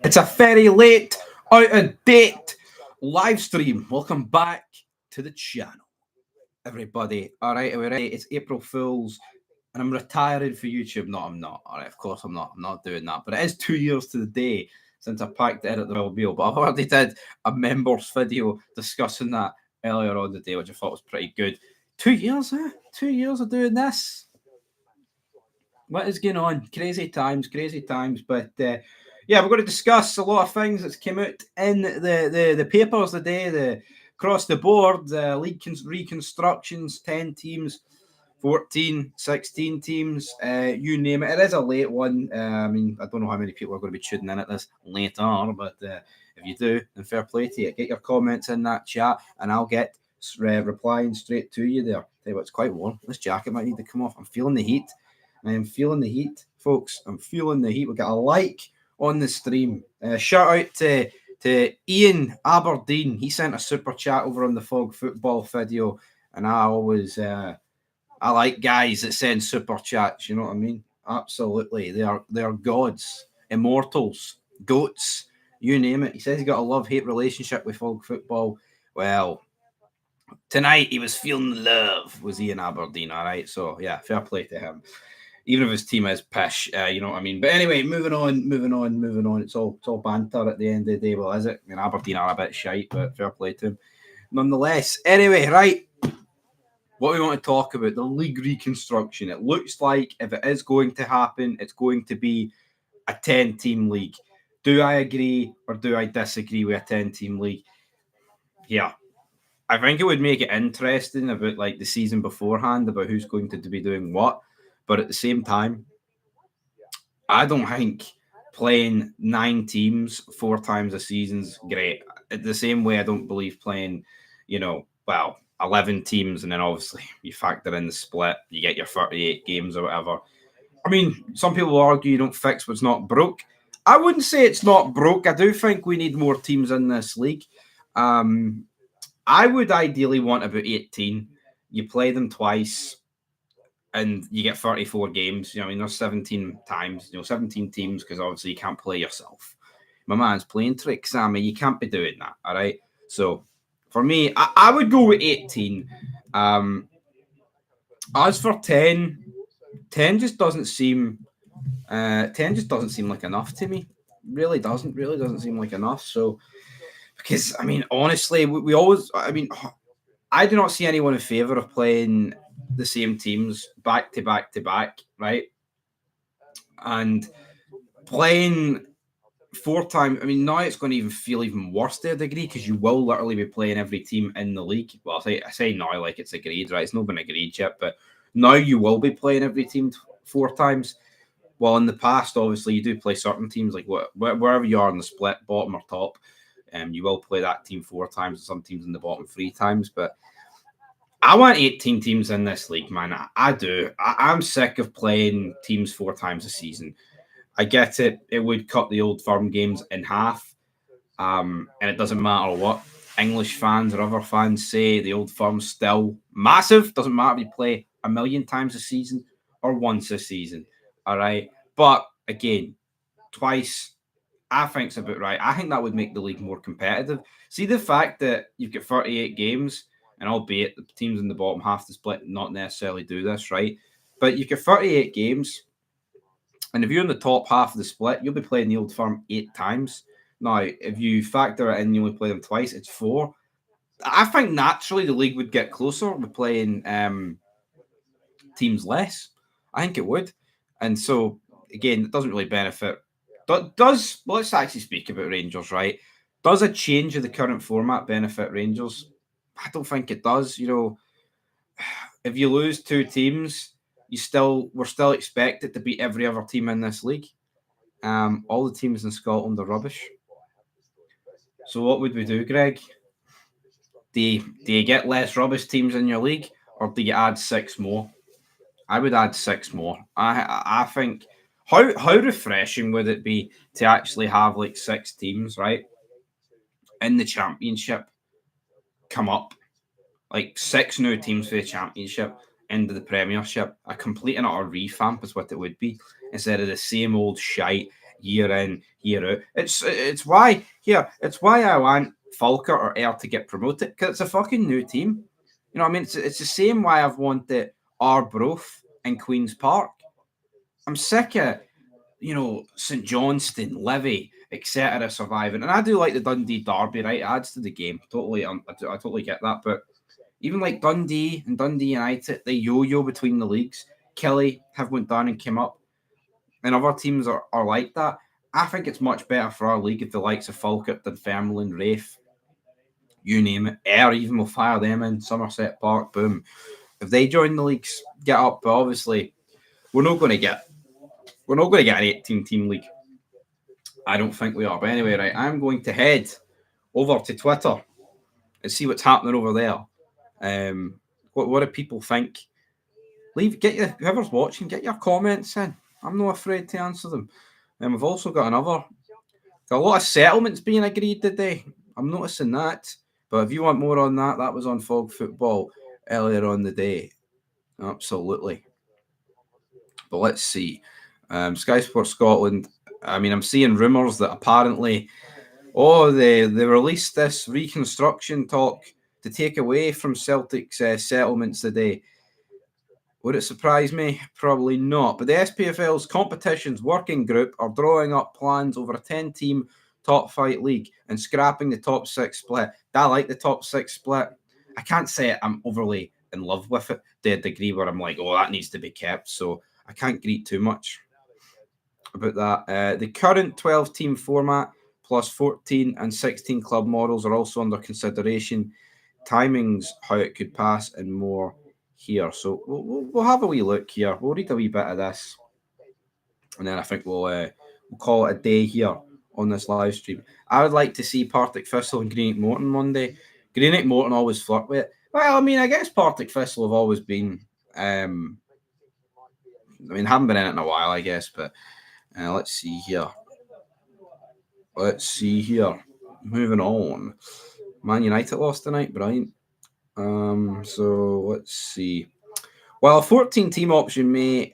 It's a very late, out of date live stream. Welcome back to the channel, everybody. All right, are we ready? It's April Fools, and I'm retiring for YouTube. No, I'm not. All right, of course I'm not. I'm not doing that. But it is 2 years to the day since I packed it in at the Royal Meal. But I've already did a members video discussing that earlier on the day, which I thought was pretty good. 2 years, huh? 2 years of doing this. What is going on? Crazy times, crazy times. But yeah, we're going to discuss a lot of things that's came out in the papers today, the across the board, league reconstructions, 10 teams, 14, 16 teams, you name it. It is a late one. I mean, I don't know how many people are going to be tuning in at this later, but if you do, then fair play to you. Get your comments in that chat, and I'll get replying straight to you there. Tell you what, it's quite warm. This jacket might need to come off. I'm feeling the heat. I am feeling the heat, folks. I'm feeling the heat. We got a like on the stream. Shout out to Ian Aberdeen. He sent a super chat over on the Fog Football video, and I always I like guys that send super chats. You know what I mean? Absolutely, they are gods, immortals, goats, you name it. He says he got a love-hate relationship with Fog Football. Well, tonight he was feeling the love. Was Ian Aberdeen? All right, so yeah, fair play to him. Even if his team is pish, you know what I mean. But anyway, moving on. It's all banter at the end of the day. Well, is it? I mean, Aberdeen are a bit shite, but fair play to him. Nonetheless, anyway, right. What we want to talk about, the league reconstruction. It looks like if it is going to happen, it's going to be a 10-team league. Do I agree or do I disagree with a 10-team league? Yeah. I think it would make it interesting about like the season beforehand, about who's going to be doing what. But at the same time, I don't think playing 9 teams 4 times a season's great. The same way I don't believe playing, 11 teams and then obviously you factor in the split, you get your 38 games or whatever. I mean, some people argue you don't fix what's not broke. I wouldn't say it's not broke. I do think we need more teams in this league. I would ideally want about 18. You play them twice and you get 34 games. You know, I mean, there's 17 times, 17 teams, because obviously you can't play yourself. My man's playing tricks, Sammy. You can't be doing that, all right? So, for me, I would go with 18. As for 10, 10 just doesn't seem... 10 just doesn't seem like enough to me. Really doesn't seem like enough. So, because, I mean, honestly, we always... I mean, I do not see anyone in favour of playing the same teams back to back to back, right? And playing 4 times, I mean, now it's going to even feel even worse to a degree, because you will literally be playing every team in the league. Well, I say now like it's agreed, right? It's not been agreed yet, but now you will be playing every team 4 times. Well, in the past, obviously, you do play certain teams, like wherever you are in the split, bottom or top, you will play that team 4 times, and some teams in the bottom 3 times, but I want 18 teams in this league, man. I do. I'm sick of playing teams 4 times a season. I get it. It would cut the old firm games in half. And it doesn't matter what English fans or other fans say. The old firm's still massive. Doesn't matter if you play a million times a season or once a season. All right. But again, twice, I think it's about right. I think that would make the league more competitive. See, the fact that you've got 38 games, and albeit the teams in the bottom half of the split not necessarily do this, right? But you've got 38 games, and if you're in the top half of the split, you'll be playing the old firm 8 times. Now, if you factor it in, you only play them twice, it's 4. I think naturally the league would get closer with playing teams less. I think it would. And so, again, it doesn't really benefit. Let's actually speak about Rangers, right? Does a change of the current format benefit Rangers? I don't think it does. If you lose 2 teams, we're still expected to beat every other team in this league. All the teams in Scotland are rubbish. So what would we do, Greg? Do you get less rubbish teams in your league, or do you add 6 more? I would add 6 more. I think how refreshing would it be to actually have like 6 teams, right, in the championship come up, like 6 new teams for the championship into the Premiership. A complete and utter revamp is what it would be, instead of the same old shite year in, year out. It's why I want Falkirk or Ayr to get promoted, because it's a fucking new team. You know what I mean? It's the same why I've wanted Arbroath and Queen's Park. I'm sick of, St Johnston, Livy, etc. surviving. And I do like the Dundee derby, right? It adds to the game. Totally, I totally get that. But even like Dundee and Dundee United, they yo-yo between the leagues. Kelly have went down and came up. And other teams are like that. I think it's much better for our league if the likes of Falkirk, Dunfermline, Rafe, you name it, Ayr even will fire them in, Somerset Park, boom. If they join the leagues, get up. But obviously, we're not going to get an 18-team league. I don't think we are. But anyway, right, I'm going to head over to Twitter and see what's happening over there. What do people think? Whoever's watching, get your comments in. I'm not afraid to answer them. And we've also got a lot of settlements being agreed today. I'm noticing that. But if you want more on that, that was on Fog Football earlier on the day. Absolutely. But let's see. Sky Sports Scotland. I mean, I'm seeing rumours that apparently, they released this Reconstruction talk to take away from Celtic's settlements today. Would it surprise me? Probably not. But the SPFL's competitions working group are drawing up plans over a 10-team top flight league and scrapping the top 6 split. I like the top 6 split. I can't say I'm overly in love with it to a degree where I'm like, that needs to be kept. So I can't greet too much about that. The current 12-team format plus 14 and 16 club models are also under consideration. Timings, how it could pass, and more here. So we'll have a wee look here. We'll read a wee bit of this, and then I think we'll call it a day here on this live stream. I would like to see Partick Thistle and Greenock Morton Monday. Greenock Morton always flirt with it. Well, I mean, I guess Partick Thistle have always been. Haven't been in it in a while, I guess. But let's see here. Moving on. Man United lost tonight, Brian. So let's see. While a 14-team option may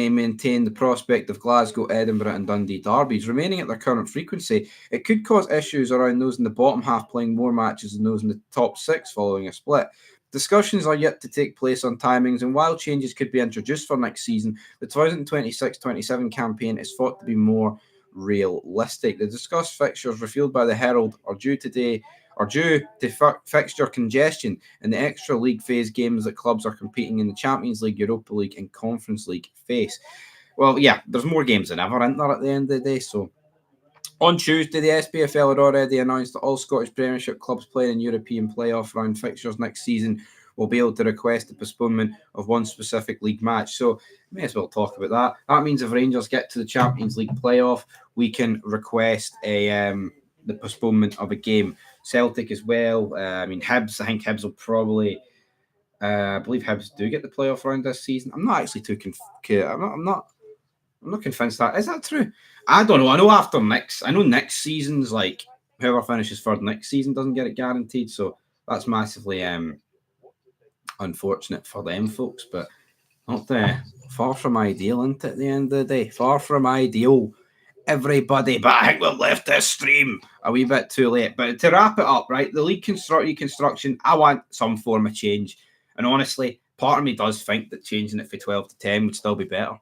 maintain the prospect of Glasgow, Edinburgh and Dundee derbies remaining at their current frequency, it could cause issues around those in the bottom half playing more matches than those in the top 6 following a split. Discussions are yet to take place on timings, and while changes could be introduced for next season, the 2026-27 campaign is thought to be more realistic. The discussed fixtures revealed by the Herald are due to fixture congestion in the extra league phase games that clubs are competing in the Champions League, Europa League and Conference League face. Well, yeah, there's more games than ever, isn't there, at the end of the day? So on Tuesday, the SPFL had already announced that all Scottish Premiership clubs playing in European playoff round fixtures next season will be able to request the postponement of one specific league match. So may as well talk about that. That means if Rangers get to the Champions League playoff, we can request the postponement of a game. Celtic as well. I mean, Hibs. I think Hibs will probably. I believe Hibs do get the playoff round this season. I'm not actually too I'm not convinced that is that true. I don't know. I know after next season's like whoever finishes third next season doesn't get it guaranteed. So that's massively unfortunate for them folks. But not far from ideal, isn't it? At the end of the day, far from ideal. Everybody, but I think we've left this stream a wee bit too late. But to wrap it up, right, the league reconstruction, I want some form of change. And honestly, part of me does think that changing it from 12 to 10 would still be better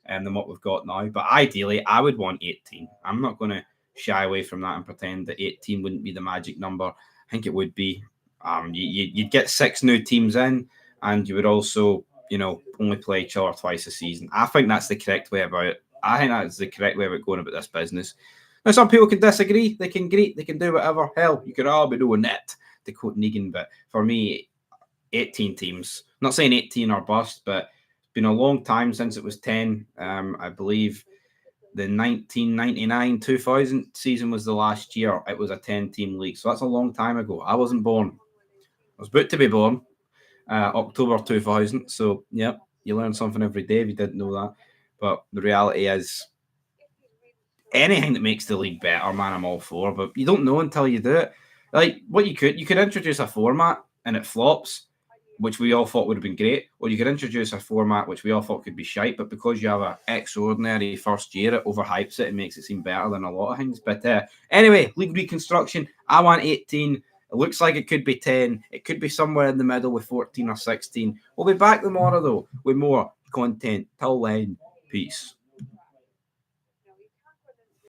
than what we've got now. But ideally, I would want 18. I'm not going to shy away from that and pretend that 18 wouldn't be the magic number. I think it would be. You'd get 6 new teams in, and you would also, only play each other twice a season. I think that's the correct way about it. I think that's the correct way of going about this business. Now, some people can disagree. They can greet. They can do whatever. Hell, you could all be doing that, to quote Negan. But for me, 18 teams. I'm not saying 18 or bust, but it's been a long time since it was 10. I believe the 1999-2000 season was the last year. It was a 10-team league. So that's a long time ago. I wasn't born. I was about to be born. October 2000. So, yeah, you learn something every day if you didn't know that. But the reality is, anything that makes the league better, man, I'm all for. But you don't know until you do it. Like, what you could introduce a format and it flops. which we all thought would have been great, or you could introduce a format which we all thought could be shite, but because you have an extraordinary first year, it overhypes it and makes it seem better than a lot of things. But anyway, League Reconstruction, I want 18. It looks like it could be 10. It could be somewhere in the middle with 14 or 16. We'll be back tomorrow, though, with more content. Till then, peace.